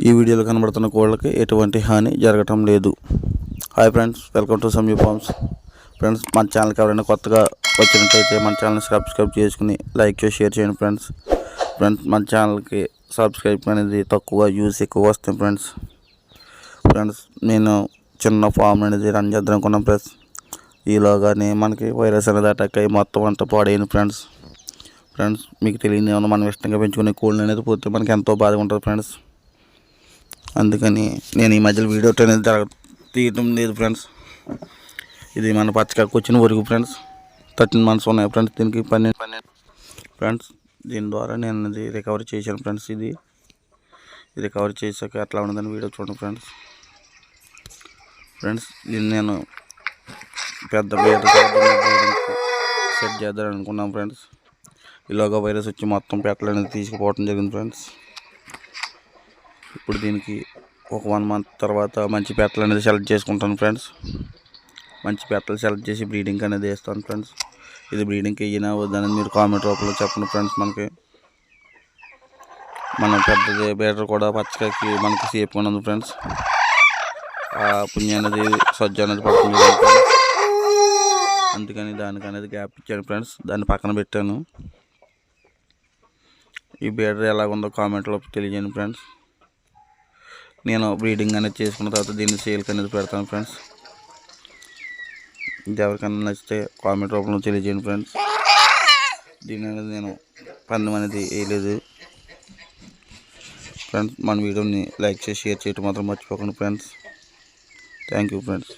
ఈ వీడియోలో కనబడుతున్న కోళ్ళకి ఎటువంటి హాని జరగటం లేదు. Hi friends, welcome to Samyu Farms. Friends, మన ఛానల్కి ఎవరైనా కొత్తగా వచ్చినట్టయితే మన ఛానల్ని సబ్స్క్రైబ్ చేసుకుని లైక్ చేసి షేర్ చేయండి ఫ్రెండ్స్. మన ఛానల్కి సబ్స్క్రైబ్ అనేది తక్కువ, యూస్ ఎక్కువ వస్తుంది ఫ్రెండ్స్. నేను చిన్న ఫామ్ అనేది రన్ చేద్దాం అనుకున్నాం ఫ్రెండ్స్. ఈలోగానే మనకి వైరస్ అనేది అటాక్ అయ్యి మొత్తం అంతా పాడైంది ఫ్రెండ్స్. మీకు తెలియదు ఏమన్నా, మనం ఇష్టంగా పెంచుకునే కోళ్ళు అనేది పోతే మనకి ఎంతో బాధగా ఉంటుంది ఫ్రెండ్స్. అందుకని నేను ఈ మధ్యలో వీడియో అనేది తీయటం లేదు ఫ్రెండ్స్. ఇది మన పచ్చకాకు వచ్చిన వరకు ఫ్రెండ్స్. 13 months ఉన్నాయి ఫ్రెండ్స్. దీనికి 12 ఫ్రెండ్స్. దీని ద్వారా నేను ఇది రికవరీ చేశాను ఫ్రెండ్స్. ఇది రికవరీ చేశాక ఎట్లా ఉన్నదని వీడియో చూడండి ఫ్రెండ్స్. దీన్ని నేను పెద్ద సెట్ చేద్దాం అనుకున్నాం ఫ్రెండ్స్. ఇలాగా వైరస్ వచ్చి మొత్తం పెట్టలు అనేది తీసుకుపోవడం జరిగింది ఫ్రెండ్స్. ఇప్పుడు దీనికి ఒక 1 month తర్వాత మంచి పెట్టలు అనేది సెలెక్ట్ చేసుకుంటాను ఫ్రెండ్స్. మంచి పెట్టలు సెలెక్ట్ చేసి బ్రీడింగ్ అనేది వేస్తాను ఫ్రెండ్స్. ఇది బ్రీడింగ్కి వెయ్యినా వద్దనేది మీరు కామెంట్ రూపంలో చెప్పండి ఫ్రెండ్స్. మనం పెద్దది బేటర్ కూడా పచ్చకాకి మనకి సేఫ్గా ఉంది ఫ్రెండ్స్. ఆ పుణ్య అనేది సజ్జ అనేది పడుతుంది. అందుకని దానికి అనేది గ్యాప్ ఇచ్చాను ఫ్రెండ్స్. దాన్ని పక్కన పెట్టాను. ఈ బేటర్ ఎలాగుందో కామెంట్లో తెలియజేయండి ఫ్రెండ్స్. నేను బ్రీడింగ్ అనేది చేసుకున్న తర్వాత దీన్ని సేల్కి అనేది పెడతాను ఫ్రెండ్స్. ఇది ఎవరికైనా నచ్చితే కామెంట్ రూపంలో తెలియజేయండి ఫ్రెండ్స్. దీని అనేది నేను పందెం అనేది వేయలేదు ఫ్రెండ్స్. మన వీడియోని లైక్ చేసి షేర్ చేయడం మాత్రం మర్చిపోకండి ఫ్రెండ్స్. Thank you friends.